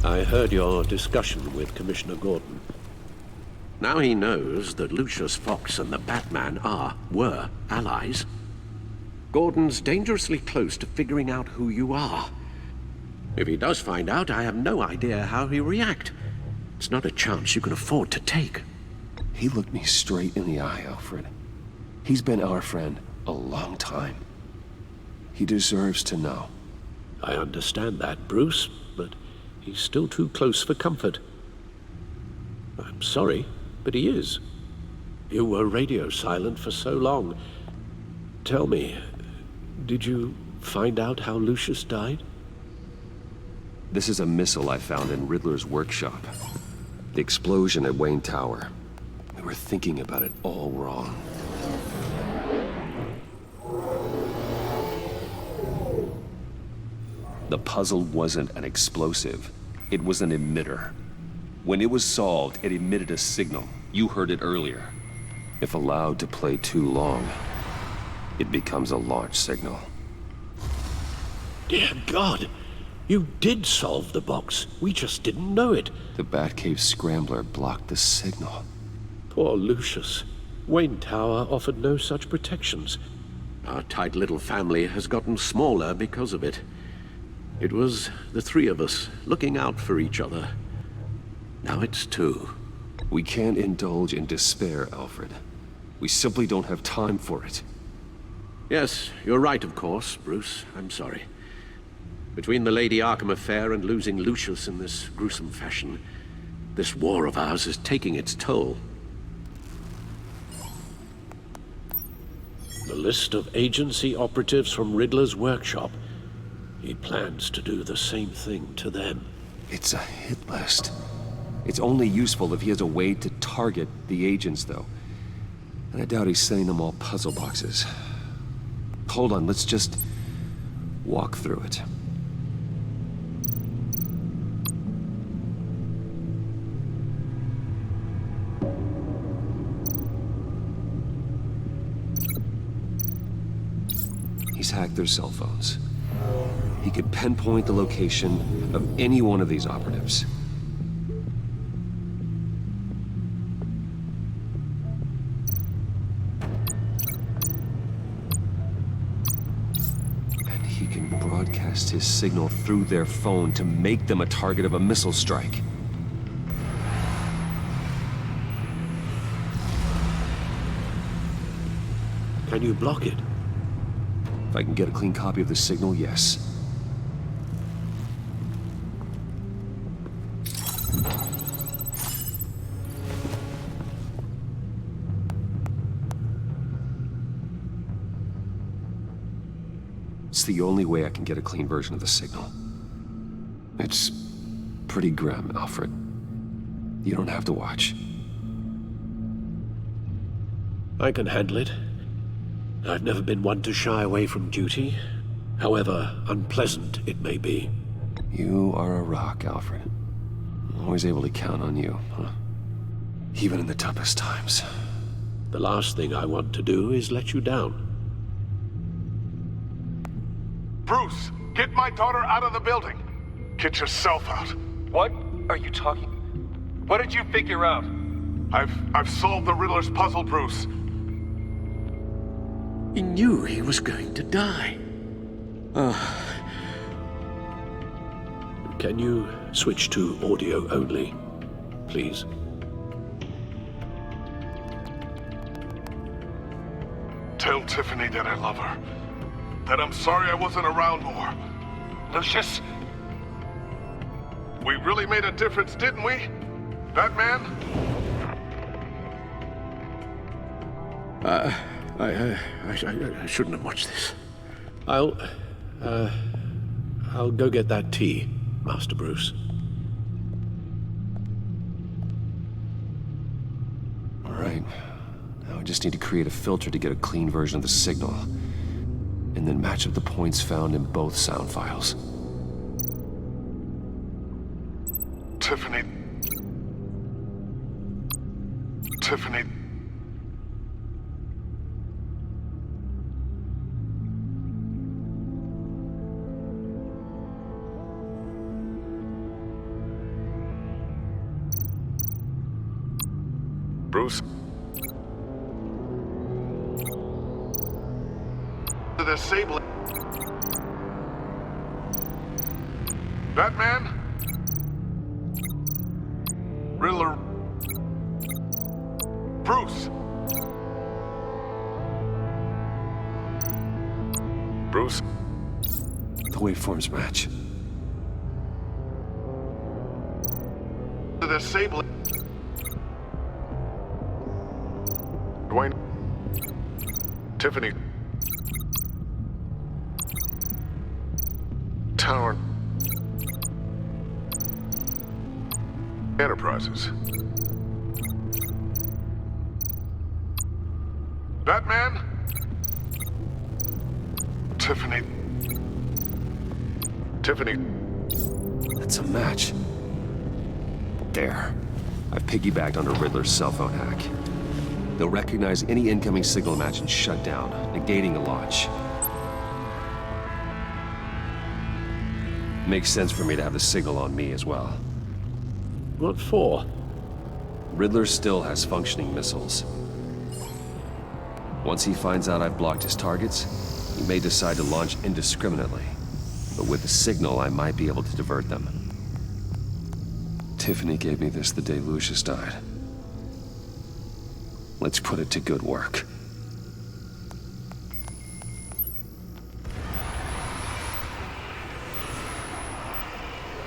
I heard your discussion with Commissioner Gordon. Now he knows that Lucius Fox and the Batman were allies. Gordon's dangerously close to figuring out who you are. If he does find out, I have no idea how he'll react. It's not a chance you can afford to take. He looked me straight in the eye, Alfred. He's been our friend a long time. He deserves to know. I understand that, Bruce, but he's still too close for comfort. I'm sorry, but he is. You were radio silent for so long. Tell me, did you find out how Lucius died? This is a missile I found in Riddler's workshop. The explosion at Wayne Tower. We were thinking about it all wrong. The puzzle wasn't an explosive. It was an emitter. When it was solved, it emitted a signal. You heard it earlier. If allowed to play too long, it becomes a launch signal. Dear God! You did solve the box. We just didn't know it. The Batcave Scrambler blocked the signal. Poor Lucius. Wayne Tower offered no such protections. Our tight little family has gotten smaller because of it. It was the three of us looking out for each other. Now it's two. We can't indulge in despair, Alfred. We simply don't have time for it. Yes, you're right, of course, Bruce. I'm sorry. Between the Lady Arkham affair and losing Lucius in this gruesome fashion, this war of ours is taking its toll. The list of agency operatives from Riddler's workshop. He plans to do the same thing to them. It's a hit list. It's only useful if he has a way to target the agents, though. And I doubt he's sending them all puzzle boxes. Hold on, let's just walk through it. He's hacked their cell phones. He could pinpoint the location of any one of these operatives. And he can broadcast his signal through their phone to make them a target of a missile strike. Can you block it? If I can get a clean copy of the signal, yes. It's the only way I can get a clean version of the signal. It's pretty grim, Alfred. You don't have to watch. I can handle it. I've never been one to shy away from duty, however unpleasant it may be. You are a rock, Alfred. I'm always able to count on you, huh? Even in the toughest times. The last thing I want to do is let you down. Bruce, get my daughter out of the building. Get yourself out. What are you talking? What did you figure out? I've solved the Riddler's puzzle, Bruce. He knew he was going to die. Can you switch to audio only, please? Tell Tiffany that I love her. That I'm sorry I wasn't around more. Lucius? We really made a difference, didn't we? Batman? I shouldn't have watched this. I'll go get that tea, Master Bruce. All right. Now I just need to create a filter to get a clean version of the signal. And then match up the points found in both sound files. Tiffany. Bruce? The disabling... Batman? Riddler? Bruce? Bruce? The waveforms match. The disabling... Dwayne? Tiffany? Tower... Enterprises. Batman? Tiffany. Tiffany. That's a match. There. I've piggybacked onto Riddler's cell phone hack. They'll recognize any incoming signal match and shut down, negating a launch. Makes sense for me to have the signal on me as well. What for? Riddler still has functioning missiles. Once he finds out I've blocked his targets, he may decide to launch indiscriminately. But with the signal, I might be able to divert them. Tiffany gave me this the day Lucius died. Let's put it to good work.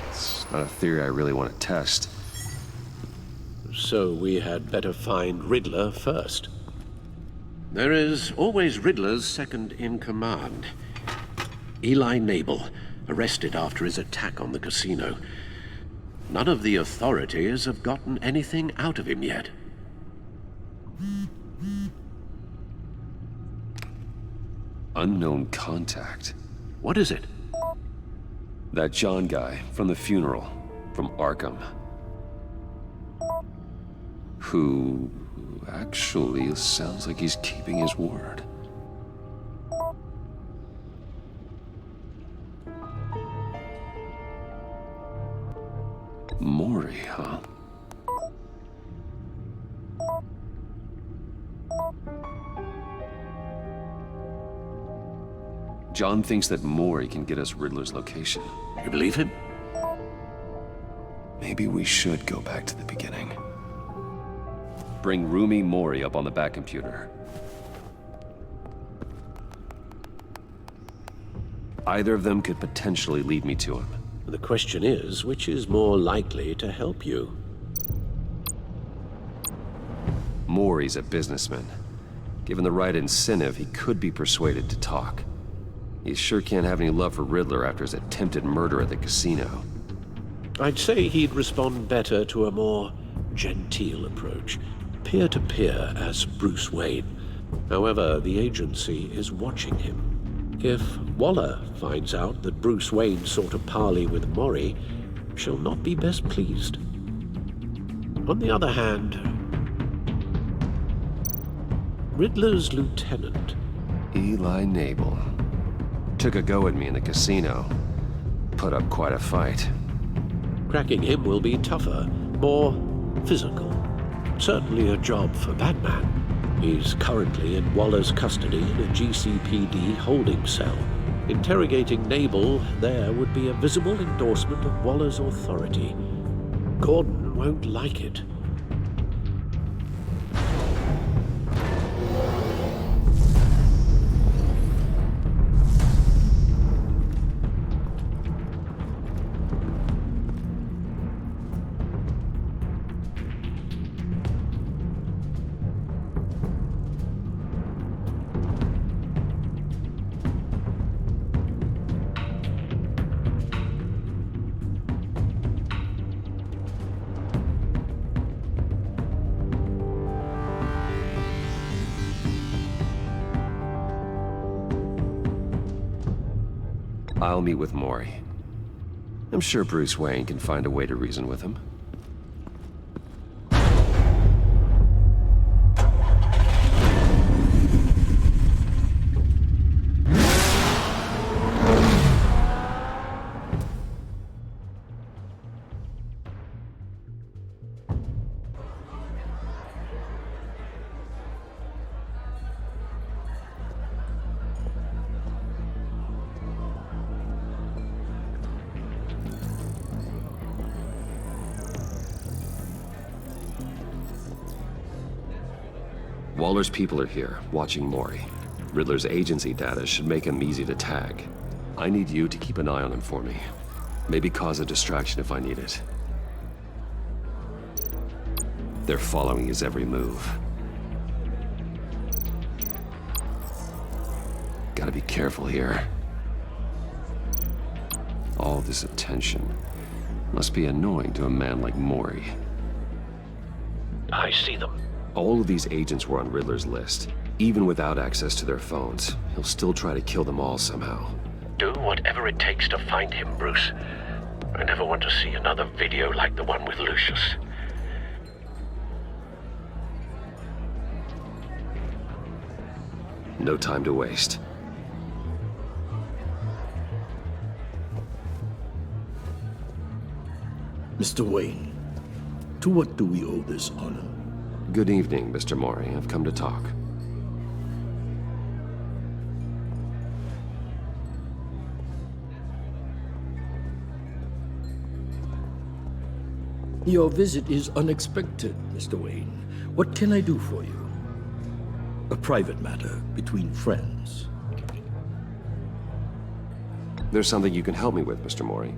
It's not a theory I really want to test. So we had better find Riddler first. There is always Riddler's second in command. Eli Nabel, arrested after his attack on the casino. None of the authorities have gotten anything out of him yet. Unknown contact. What is it? That John guy from the funeral, from Arkham. Who actually sounds like he's keeping his word. Mori, huh? John thinks that Mori can get us Riddler's location. You believe him? Maybe we should go back to the beginning. Bring Rumi Mori up on the back computer. Either of them could potentially lead me to him. The question is, which is more likely to help you? Mori's a businessman. Given the right incentive, he could be persuaded to talk. He sure can't have any love for Riddler after his attempted murder at the casino. I'd say he'd respond better to a more genteel approach. Peer-to-peer as Bruce Wayne. However, the agency is watching him. If Waller finds out that Bruce Wayne sought a parley with Mori, she'll not be best pleased. On the other hand, Riddler's lieutenant, Eli Nabel, took a go at me in the casino. Put up quite a fight. cracking him will be tougher, more physical. Certainly a job for Batman. He's currently in Waller's custody in a GCPD holding cell. Interrogating Nabel there would be a visible endorsement of Waller's authority. Gordon won't like it. I'll meet with Mori. I'm sure Bruce Wayne can find a way to reason with him. Waller's people are here, watching Mori. Riddler's agency data should make him easy to tag. I need you to keep an eye on him for me. Maybe cause a distraction if I need it. They're following his every move. Gotta be careful here. All this attention must be annoying to a man like Mori. I see them. All of these agents were on Riddler's list. Even without access to their phones, he'll still try to kill them all somehow. Do whatever it takes to find him, Bruce. I never want to see another video like the one with Lucius. No time to waste. Mr. Wayne, to what do we owe this honor? Good evening, Mr. Mori. I've come to talk. Your visit is unexpected, Mr. Wayne. What can I do for you? A private matter between friends. There's something you can help me with, Mr. Mori.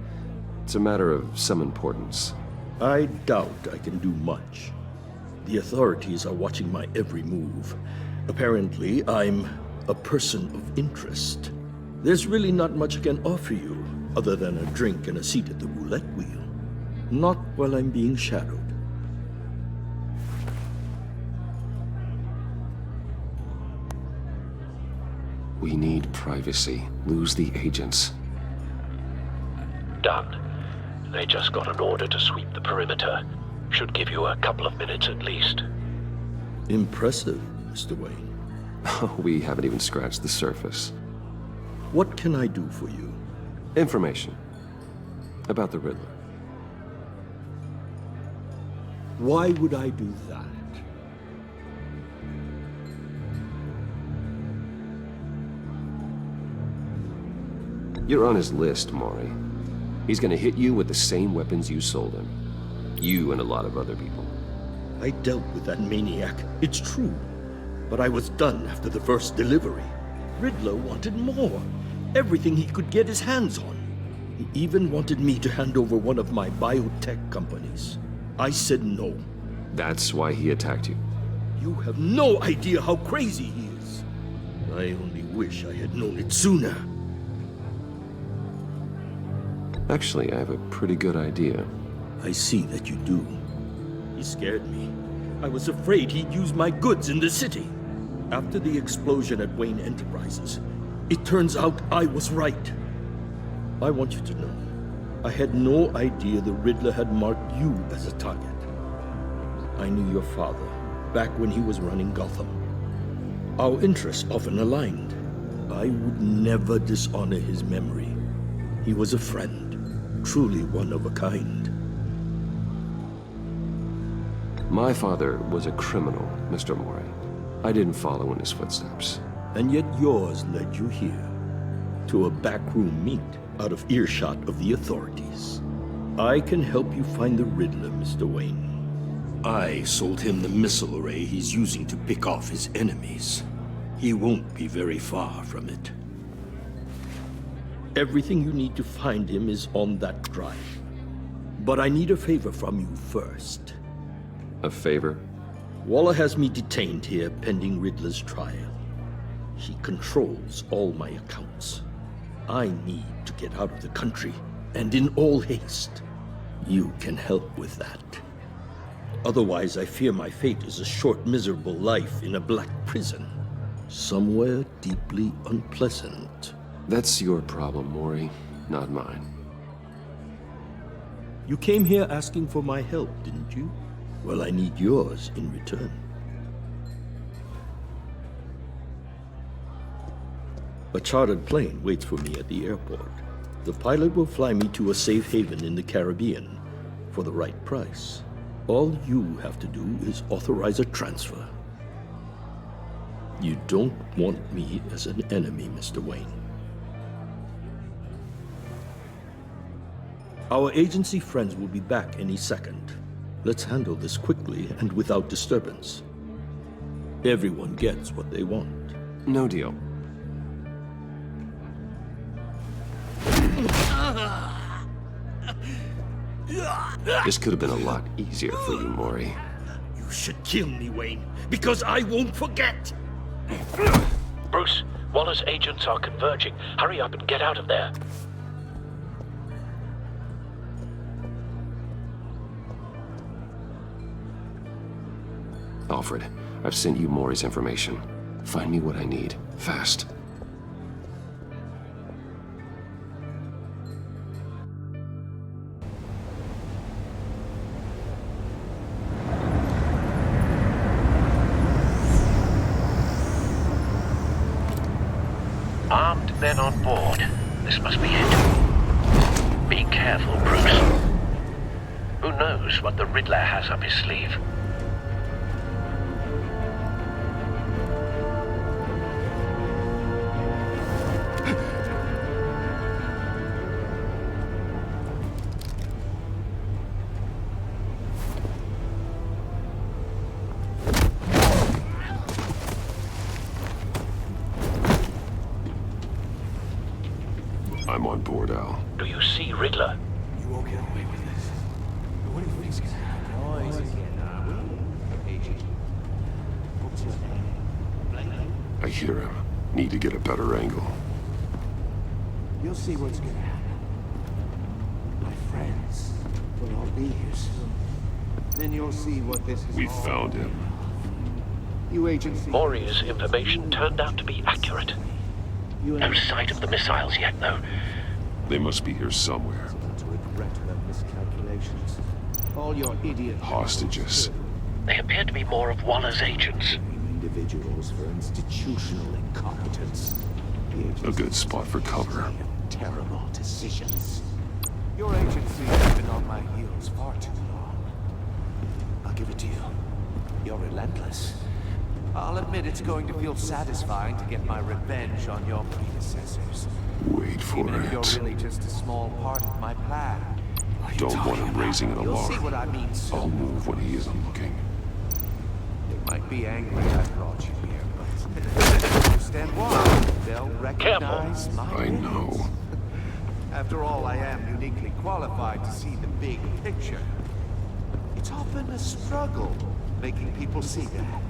It's a matter of some importance. I doubt I can do much. The authorities are watching my every move. Apparently, I'm a person of interest. There's really not much I can offer you, other than a drink and a seat at the roulette wheel. Not while I'm being shadowed. We need privacy. Lose the agents. Done. They just got an order to sweep the perimeter. Should give you a couple of minutes at least. Impressive, Mr. Wayne. We haven't even scratched the surface. What can I do for you? Information. About the Riddler. Why would I do that? You're on his list, Mori. He's gonna hit you with the same weapons you sold him. You and a lot of other people. I dealt with that maniac, it's true. But I was done after the first delivery. Riddler wanted more. Everything he could get his hands on. He even wanted me to hand over one of my biotech companies. I said no. That's why he attacked you. You have no idea how crazy he is. I only wish I had known it sooner. Actually, I have a pretty good idea. I see that you do. He scared me. I was afraid he'd use my goods in the city. After the explosion at Wayne Enterprises, it turns out I was right. I want you to know, I had no idea the Riddler had marked you as a target. I knew your father, back when he was running Gotham. Our interests often aligned. I would never dishonor his memory. He was a friend, truly one of a kind. My father was a criminal, Mr. Mori. I didn't follow in his footsteps. And yet yours led you here, to a backroom meet out of earshot of the authorities. I can help you find the Riddler, Mr. Wayne. I sold him the missile array he's using to pick off his enemies. He won't be very far from it. Everything you need to find him is on that drive. But I need a favor from you first. A favor? Waller has me detained here pending Riddler's trial. He controls all my accounts. I need to get out of the country, and in all haste. You can help with that. Otherwise, I fear my fate is a short, miserable life in a black prison. Somewhere deeply unpleasant. That's your problem, Mori, not mine. You came here asking for my help, didn't you? Well, I need yours in return. A chartered plane waits for me at the airport. The pilot will fly me to a safe haven in the Caribbean for the right price. All you have to do is authorize a transfer. You don't want me as an enemy, Mr. Wayne. Our agency friends will be back any second. Let's handle this quickly and without disturbance. Everyone gets what they want. No deal. This could have been a lot easier for you, Mori. You should kill me, Wayne, because I won't forget! Bruce, Waller's agents are converging. Hurry up and get out of there. Alfred, I've sent you Mori's information. Find me what I need, fast. Armed men on board. This must be it. Be careful, Bruce. Who knows what the Riddler has up his sleeve? I'm on board, Al. Do you see Riddler? You won't get away with this. What do you think's gonna happen? I hear him. Need to get a better angle. You'll see what's gonna happen. My friends will all be here soon. Then you'll see what this is We all found him. You agency. Mori's information turned out to be accurate. No sight of the missiles yet, though. They must be here somewhere. To regret their miscalculations. All your idiot Hostages. They appear to be more of Waller's agents. individuals for institutional incompetence. A good spot for cover. Terrible decisions. Your agency has been on my heels far too long. I'll give it to you. You're relentless. I'll admit it's going to feel satisfying to get my revenge on your predecessors. Wait for Even if it. you're really just a small part of my plan. Don't want him raising an You'll see alarm. what I mean soon. I'll move when he isn't looking. They might be angry I brought you here, but understand why. They'll recognize my I names. know. After all, I am uniquely qualified to see the big picture. It's often a struggle making people see that.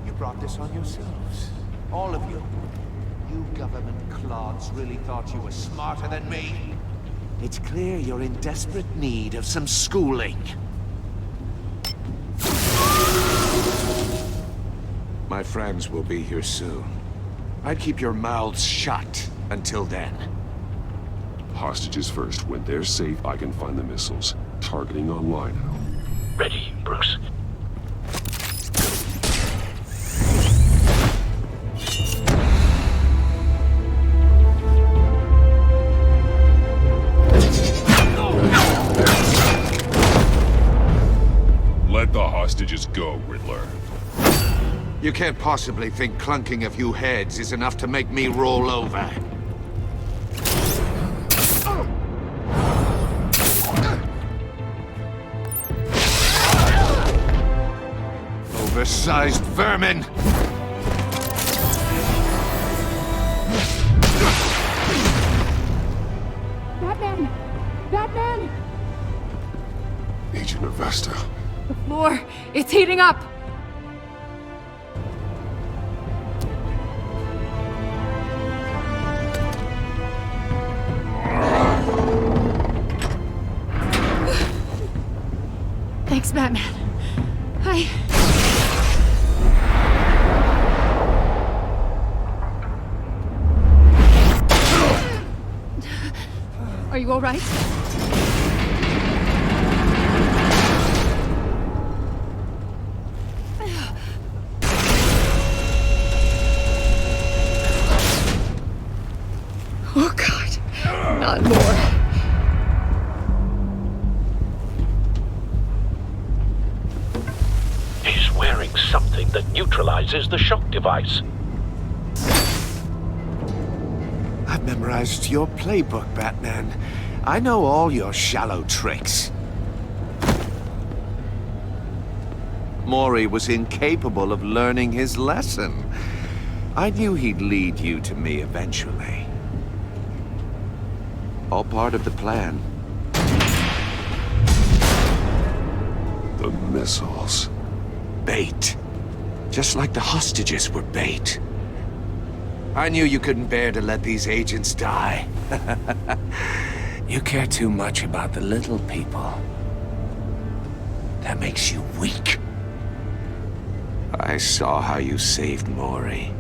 You brought this on yourselves. All of you. You government clods really thought you were smarter than me? It's clear you're in desperate need of some schooling. My friends will be here soon. I'd keep your mouths shut until then. Hostages first. When they're safe, I can find the missiles. Targeting online now. Ready, Bruce. Let the hostages go, Riddler. You can't possibly think clunking a few heads is enough to make me roll over. Oversized vermin! Batman! Batman! Agent Avesta. The floor! It's heating up! Thanks, Batman. Are you all right? Oh, God. Not more. He's wearing something that neutralizes the shock device. I've memorized your playbook, Batman. I know all your shallow tricks. Mori was incapable of learning his lesson. I knew he'd lead you to me eventually. All part of the plan. The missiles. Bait. Just like the hostages were bait. I knew you couldn't bear to let these agents die. You care too much about the little people. That makes you weak. I saw how you saved Mori.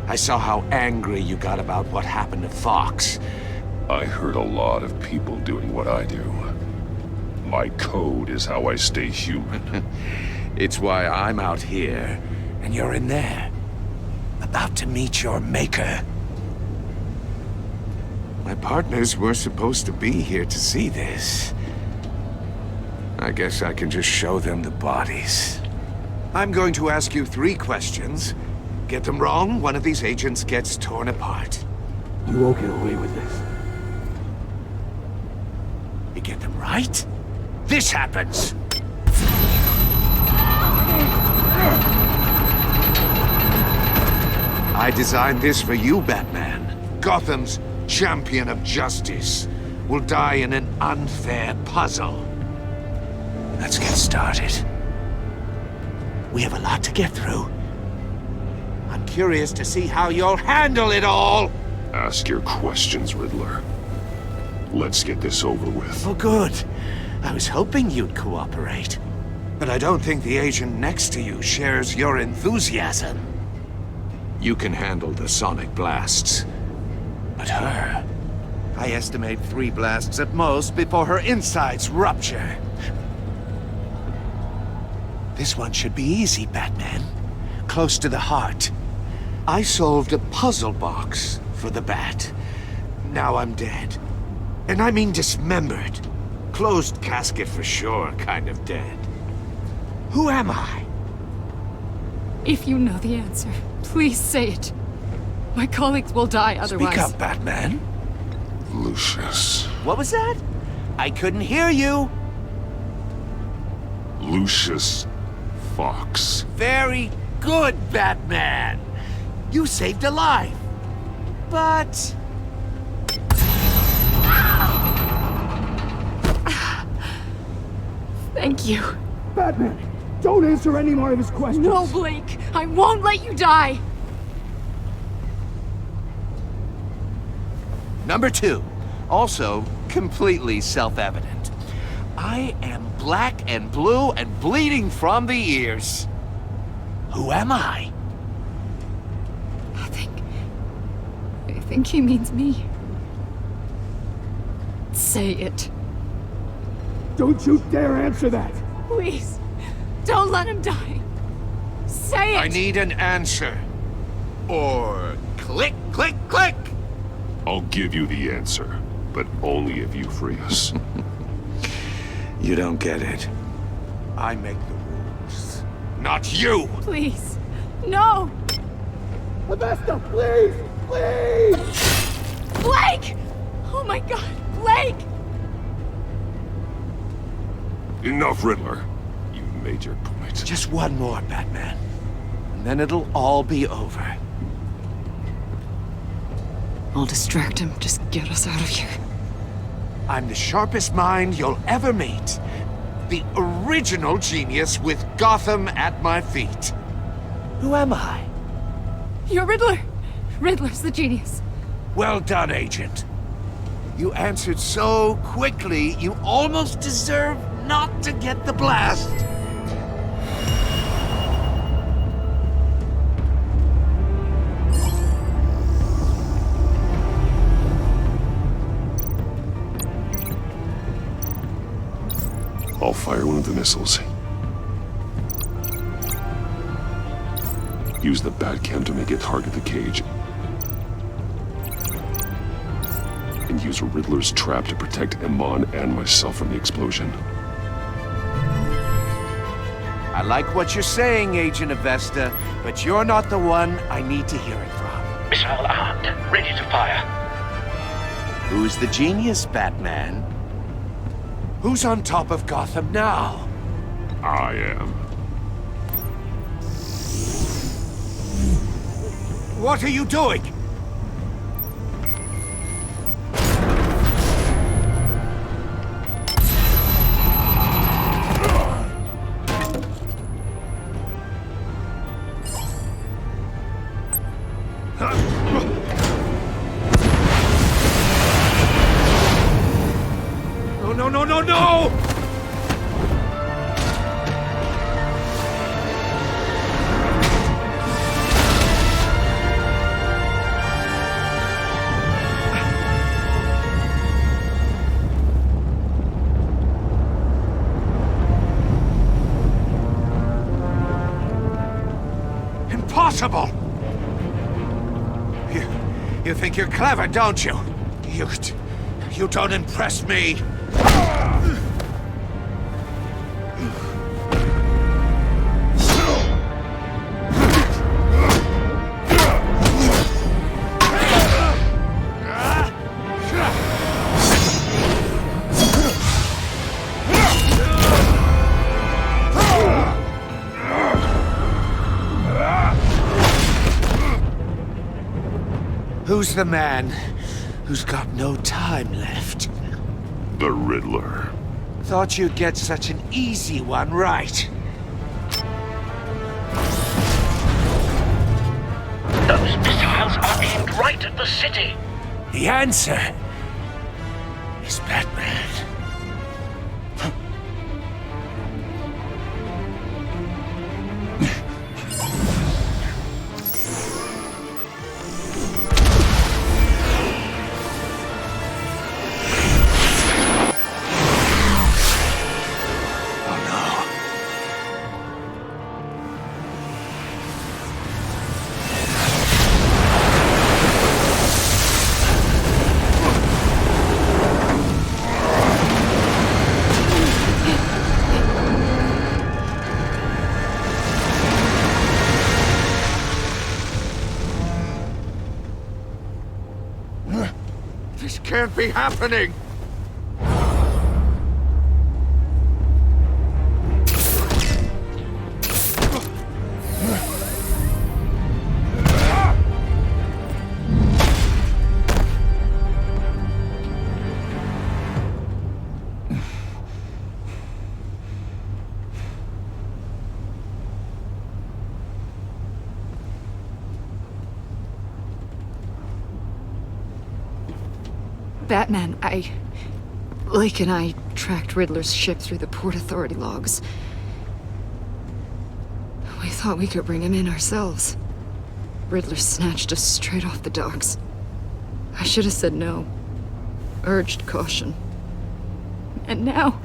I saw how angry you got about what happened to Fox. I heard a lot of people doing what I do. My code is how I stay human. It's why I'm out here, and you're in there. About to meet your maker. My partners were supposed to be here to see this. I guess I can just show them the bodies. I'm going to ask you 3 questions. Get them wrong, one of these agents gets torn apart. You won't get away with this. You get them right, this happens. I designed this for you, Batman. Gotham's champion of justice will die in an unfair puzzle. Let's get started. We have a lot to get through. I'm curious to see how you'll handle it all. Ask your questions, Riddler. Let's get this over with. Oh, good. I was hoping you'd cooperate. But I don't think the agent next to you shares your enthusiasm. You can handle the sonic blasts. But her... I estimate 3 blasts at most before her insides rupture. This one should be easy, Batman. Close to the heart. I solved a puzzle box for the Bat. Now I'm dead. And I mean dismembered. Closed casket for sure, kind of dead. Who am I? If you know the answer, please say it. My colleagues will die otherwise. Speak up, Batman. Lucius. What was that? I couldn't hear you. Lucius Fox. Very good, Batman. You saved a life. But... Thank you. Batman, don't answer any more of his questions. No, Blake. I won't let you die. Number 2. Also, completely self-evident. I am black and blue and bleeding from the ears. Who am I? I think he means me. Say it. Don't you dare answer that! Please. Don't let him die. Say it! I need an answer. Or click, click, click! I'll give you the answer, but only if you free us. You don't get it. I make the rules, not you! Please. No! Avesta, please! Please! Blake! Oh my god, Blake! Enough, Riddler. You've made your point. Just one more, Batman. And then it'll all be over. I'll distract him. Just get us out of here. I'm the sharpest mind you'll ever meet. The original genius with Gotham at my feet. Who am I? You're Riddler. Riddler's the genius. Well done, Agent. You answered so quickly, you almost deserve not to get the blast. I'll fire one of the missiles. Use the Batcam to make it target the cage. And use Riddler's trap to protect Iman and myself from the explosion. I like what you're saying, Agent Avesta, but you're not the one I need to hear it from. Missile armed, ready to fire. Who's the genius, Batman? Who's on top of Gotham now? I am. What are you doing? No, no, no, no, no! Impossible! You think you're clever, don't you? You don't impress me. Who's the man who's got no time left? The Riddler. Thought you'd get such an easy one right. Those missiles are aimed right at the city. The answer is Batman. This can't be happening! Batman, Lake and I tracked Riddler's ship through the Port Authority logs. We thought we could bring him in ourselves. Riddler snatched us straight off the docks. I should have said no. Urged caution. And now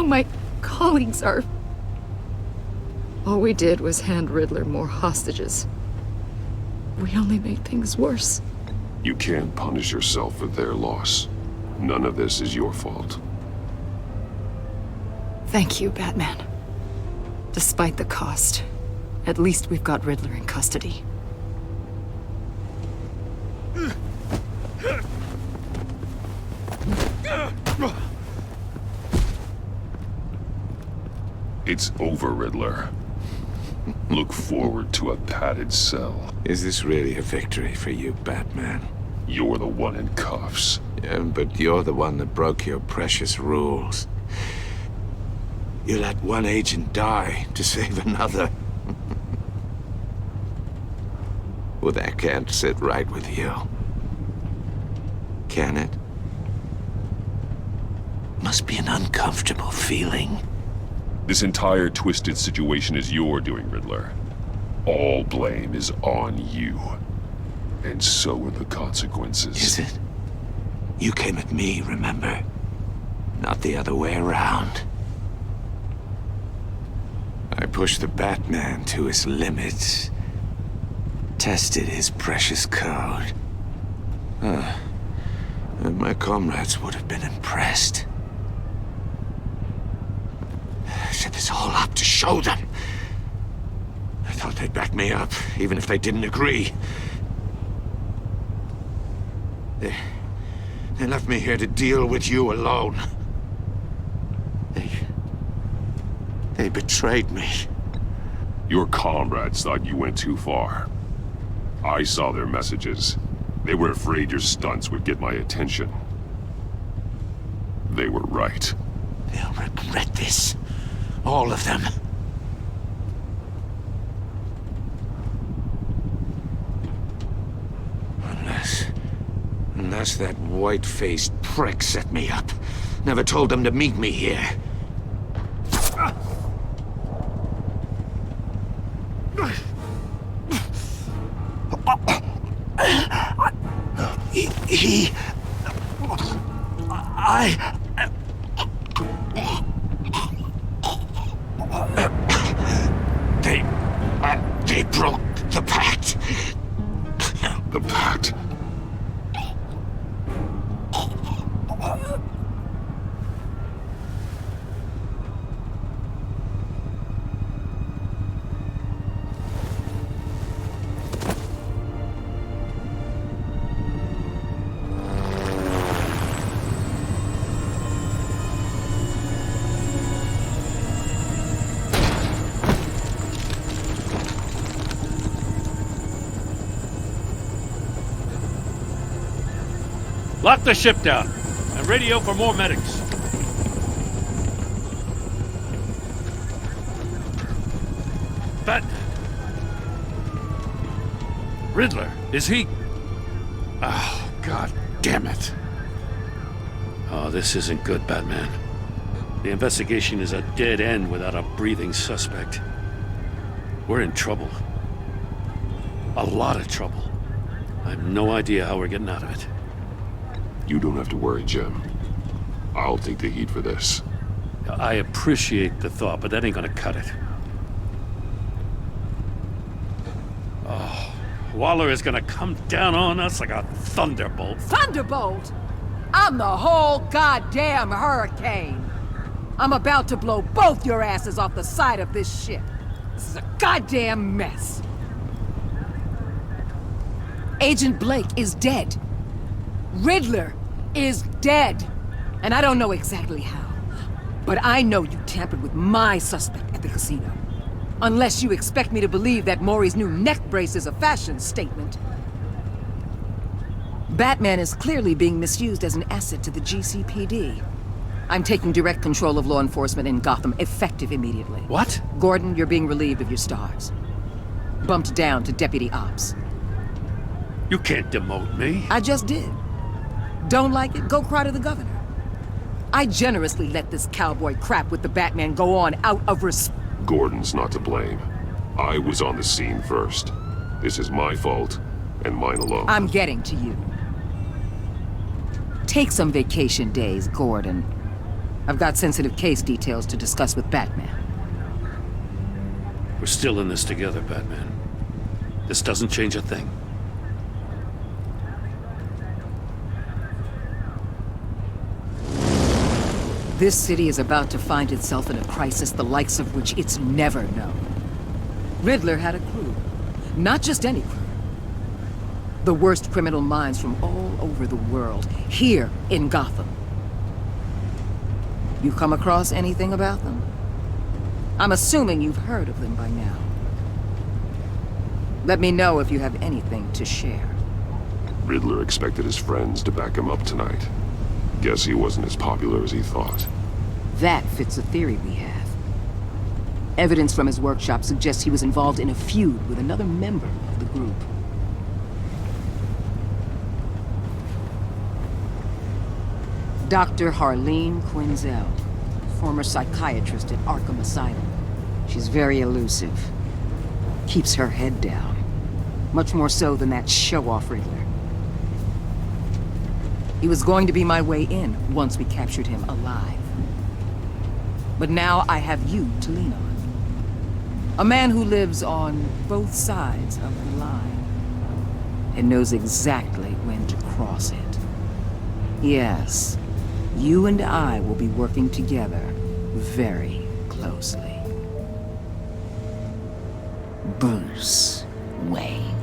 my colleagues are... All we did was hand Riddler more hostages. We only made things worse. You can't punish yourself for their loss. None of this is your fault. Thank you, Batman. Despite the cost, at least we've got Riddler in custody. It's over, Riddler. Look forward to a padded cell. Is this really a victory for you, Batman? You're the one in cuffs. Yeah, but you're the one that broke your precious rules. You let one agent die to save another. Well, that can't sit right with you. Can it? Must be an uncomfortable feeling. This entire twisted situation is your doing, Riddler. All blame is on you. And so are the consequences. Is it? You came at me, remember? Not the other way around. I pushed the Batman to his limits. Tested his precious code. And my comrades would have been impressed. I set this all up to show them. I thought they'd back me up, even if they didn't agree. They left me here to deal with you alone. They betrayed me. Your comrades thought you went too far. I saw their messages. They were afraid your stunts would get my attention. They were right. They'll regret this. All of them. Unless that white-faced prick set me up. Never told them to meet me here. They broke the pact. The pact? Lock the ship down, and radio for more medics. But... Riddler, is he... Oh, God damn it. Oh, this isn't good, Batman. The investigation is a dead end without a breathing suspect. We're in trouble. A lot of trouble. I have no idea how we're getting out of it. You don't have to worry, Jim. I'll take the heat for this. I appreciate the thought, but that ain't gonna cut it. Oh, Waller is gonna come down on us like a thunderbolt. Thunderbolt? I'm the whole goddamn hurricane. I'm about to blow both your asses off the side of this ship. This is a goddamn mess. Agent Blake is dead. Riddler is dead. And I don't know exactly how. But I know you tampered with my suspect at the casino. Unless you expect me to believe that Maury's new neck brace is a fashion statement. Batman is clearly being misused as an asset to the GCPD. I'm taking direct control of law enforcement in Gotham, effective immediately. What? Gordon, you're being relieved of your stars. Bumped down to Deputy Ops. You can't demote me. I just did. Don't like it? Go cry to the governor. I generously let this cowboy crap with the Batman go on out of respect. Gordon's not to blame. I was on the scene first. This is my fault, and mine alone. I'm getting to you. Take some vacation days, Gordon. I've got sensitive case details to discuss with Batman. We're still in this together, Batman. This doesn't change a thing. This city is about to find itself in a crisis the likes of which it's never known. Riddler had a crew. Not just any crew. The worst criminal minds from all over the world, here in Gotham. You come across anything about them? I'm assuming you've heard of them by now. Let me know if you have anything to share. Riddler expected his friends to back him up tonight. Guess he wasn't as popular as he thought. That fits a theory we have. Evidence from his workshop suggests he was involved in a feud with another member of the group. Dr. Harleen Quinzel, former psychiatrist at Arkham Asylum. She's very elusive. Keeps her head down. Much more so than that show-off Riddler. He was going to be my way in once we captured him alive. But now I have you to lean on. A man who lives on both sides of the line and knows exactly when to cross it. Yes, you and I will be working together very closely. Bruce Wayne.